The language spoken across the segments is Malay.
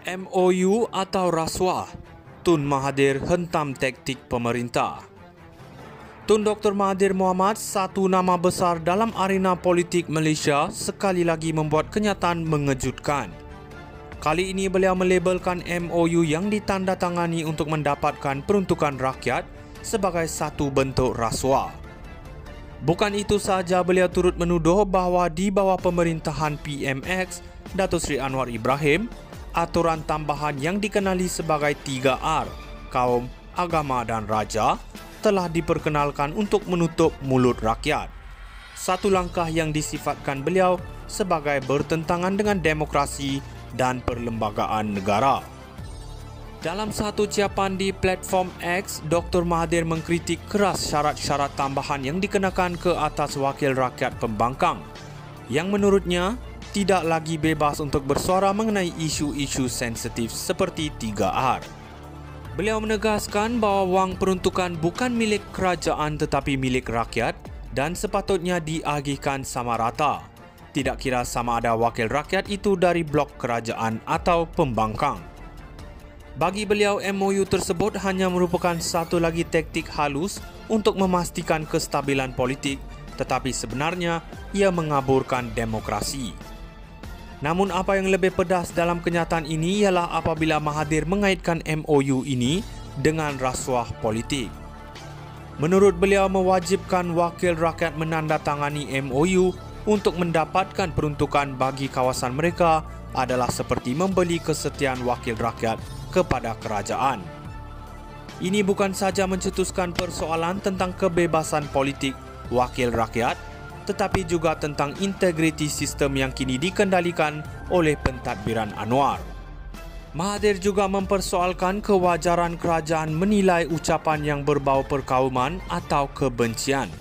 MOU atau rasuah, Tun Mahathir hentam taktik pemerintah. Tun Dr. Mahathir Mohamad, satu nama besar dalam arena politik Malaysia, sekali lagi membuat kenyataan mengejutkan. Kali ini beliau melabelkan MOU yang ditandatangani untuk mendapatkan peruntukan rakyat sebagai satu bentuk rasuah. Bukan itu sahaja, beliau turut menuduh bahawa di bawah pemerintahan PMX, Datuk Seri Anwar Ibrahim, aturan tambahan yang dikenali sebagai 3R, kaum, agama dan raja, telah diperkenalkan untuk menutup mulut rakyat. Satu langkah yang disifatkan beliau sebagai bertentangan dengan demokrasi dan perlembagaan negara. Dalam satu ucapan di platform X, Dr. Mahathir mengkritik keras syarat-syarat tambahan yang dikenakan ke atas wakil rakyat pembangkang, yang menurutnya tidak lagi bebas untuk bersuara mengenai isu-isu sensitif seperti 3R. Beliau menegaskan bahawa wang peruntukan bukan milik kerajaan tetapi milik rakyat dan sepatutnya diagihkan sama rata, tidak kira sama ada wakil rakyat itu dari blok kerajaan atau pembangkang. Bagi beliau, MOU tersebut hanya merupakan satu lagi taktik halus untuk memastikan kestabilan politik, tetapi sebenarnya ia mengaburkan demokrasi. Namun apa yang lebih pedas dalam kenyataan ini ialah apabila Mahathir mengaitkan MOU ini dengan rasuah politik. Menurut beliau, mewajibkan wakil rakyat menandatangani MOU untuk mendapatkan peruntukan bagi kawasan mereka adalah seperti membeli kesetiaan wakil rakyat kepada kerajaan. Ini bukan saja mencetuskan persoalan tentang kebebasan politik wakil rakyat, tetapi juga tentang integriti sistem yang kini dikendalikan oleh pentadbiran Anwar. Mahathir juga mempersoalkan kewajaran kerajaan menilai ucapan yang berbau perkauman atau kebencian.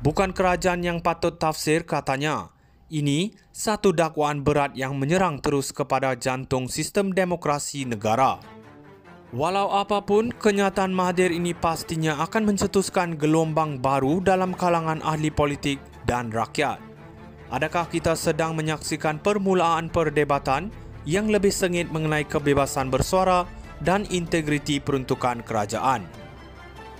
Bukan kerajaan yang patut tafsir, katanya. Ini satu dakwaan berat yang menyerang terus kepada jantung sistem demokrasi negara. Walau apapun, kenyataan Mahathir ini pastinya akan mencetuskan gelombang baru dalam kalangan ahli politik dan rakyat. Adakah kita sedang menyaksikan permulaan perdebatan yang lebih sengit mengenai kebebasan bersuara dan integriti peruntukan kerajaan?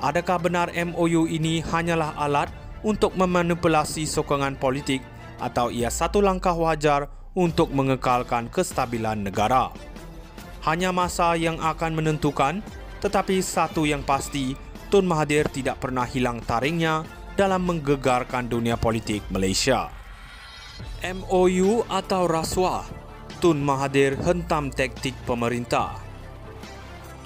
Adakah benar MOU ini hanyalah alat untuk memanipulasi sokongan politik atau ia satu langkah wajar untuk mengekalkan kestabilan negara? Hanya masa yang akan menentukan, tetapi satu yang pasti, Tun Mahathir tidak pernah hilang taringnya dalam menggegarkan dunia politik Malaysia. MOU atau rasuah, Tun Mahathir hentam taktik pemerintah.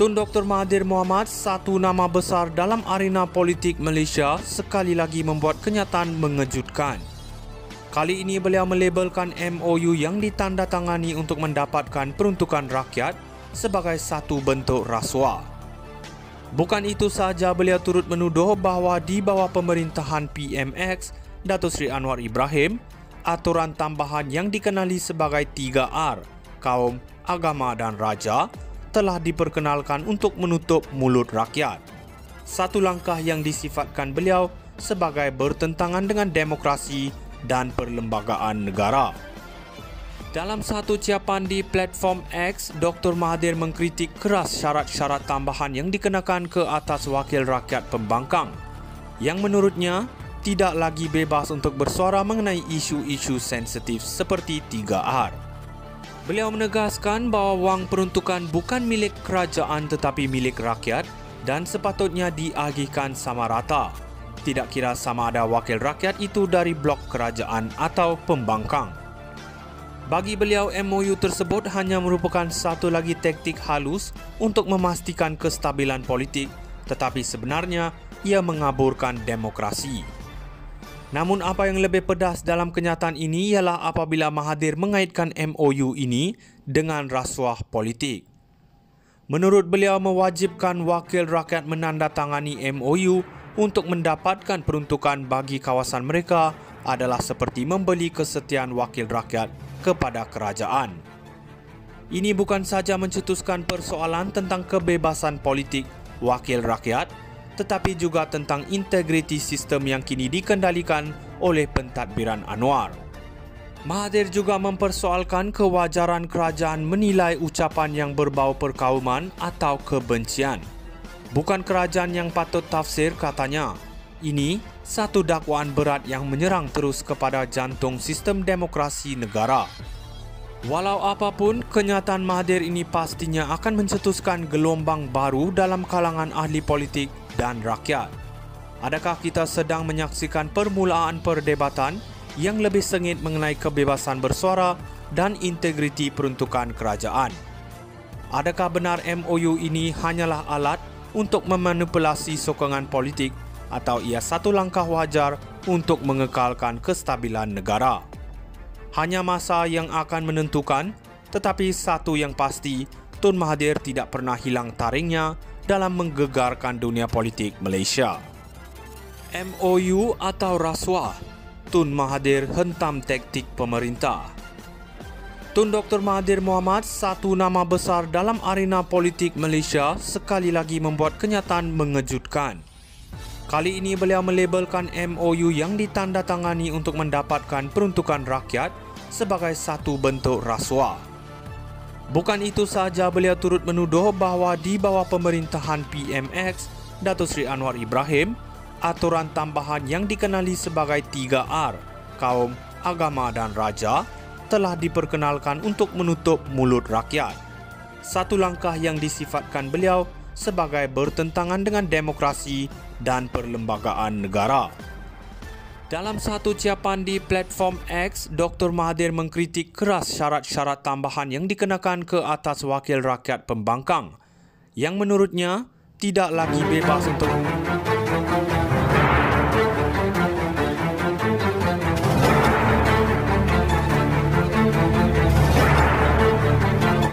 Tun Dr. Mahathir Mohamad, satu nama besar dalam arena politik Malaysia, sekali lagi membuat kenyataan mengejutkan. Kali ini beliau melabelkan MOU yang ditandatangani untuk mendapatkan peruntukan rakyat sebagai satu bentuk rasuah. Bukan itu sahaja, beliau turut menuduh bahawa di bawah pemerintahan PMX, Datuk Seri Anwar Ibrahim, aturan tambahan yang dikenali sebagai 3R, kaum, agama dan raja, telah diperkenalkan untuk menutup mulut rakyat. Satu langkah yang disifatkan beliau sebagai bertentangan dengan demokrasi dan perlembagaan negara. Dalam satu ucapan di platform X, Dr. Mahathir mengkritik keras syarat-syarat tambahan yang dikenakan ke atas wakil rakyat pembangkang, yang menurutnya tidak lagi bebas untuk bersuara mengenai isu-isu sensitif seperti 3R. Beliau menegaskan bahawa wang peruntukan bukan milik kerajaan tetapi milik rakyat dan sepatutnya diagihkan sama rata, tidak kira sama ada wakil rakyat itu dari blok kerajaan atau pembangkang. Bagi beliau, MOU tersebut hanya merupakan satu lagi taktik halus untuk memastikan kestabilan politik, tetapi sebenarnya ia mengaburkan demokrasi. Namun apa yang lebih pedas dalam kenyataan ini ialah apabila Mahathir mengaitkan MOU ini dengan rasuah politik. Menurut beliau, mewajibkan wakil rakyat menandatangani MOU untuk mendapatkan peruntukan bagi kawasan mereka adalah seperti membeli kesetiaan wakil rakyat kepada kerajaan. Ini bukan saja mencetuskan persoalan tentang kebebasan politik wakil rakyat, tetapi juga tentang integriti sistem yang kini dikendalikan oleh pentadbiran Anwar. Mahathir juga mempersoalkan kewajaran kerajaan menilai ucapan yang berbau perkauman atau kebencian. Bukan kerajaan yang patut tafsir, katanya. Ini satu dakwaan berat yang menyerang terus kepada jantung sistem demokrasi negara. Walau apapun, kenyataan Mahathir ini pastinya akan mencetuskan gelombang baru dalam kalangan ahli politik dan rakyat. Adakah kita sedang menyaksikan permulaan perdebatan yang lebih sengit mengenai kebebasan bersuara dan integriti peruntukan kerajaan? Adakah benar MOU ini hanyalah alat untuk memanipulasi sokongan politik atau ia satu langkah wajar untuk mengekalkan kestabilan negara? Hanya masa yang akan menentukan, tetapi satu yang pasti, Tun Mahathir tidak pernah hilang taringnya dalam menggegarkan dunia politik Malaysia. MOU atau rasuah, Tun Mahathir hentam taktik pemerintah. Tun Dr. Mahathir Mohamad, satu nama besar dalam arena politik Malaysia, sekali lagi membuat kenyataan mengejutkan. Kali ini beliau melabelkan MOU yang ditandatangani untuk mendapatkan peruntukan rakyat sebagai satu bentuk rasuah. Bukan itu sahaja, beliau turut menuduh bahawa di bawah pemerintahan PMX, Datuk Seri Anwar Ibrahim, aturan tambahan yang dikenali sebagai 3R, kaum, agama dan raja, telah diperkenalkan untuk menutup mulut rakyat. Satu langkah yang disifatkan beliau sebagai bertentangan dengan demokrasi dan perlembagaan negara. Dalam satu ucapan di platform X, Dr. Mahathir mengkritik keras syarat-syarat tambahan yang dikenakan ke atas wakil rakyat pembangkang, yang menurutnya tidak lagi bebas untuk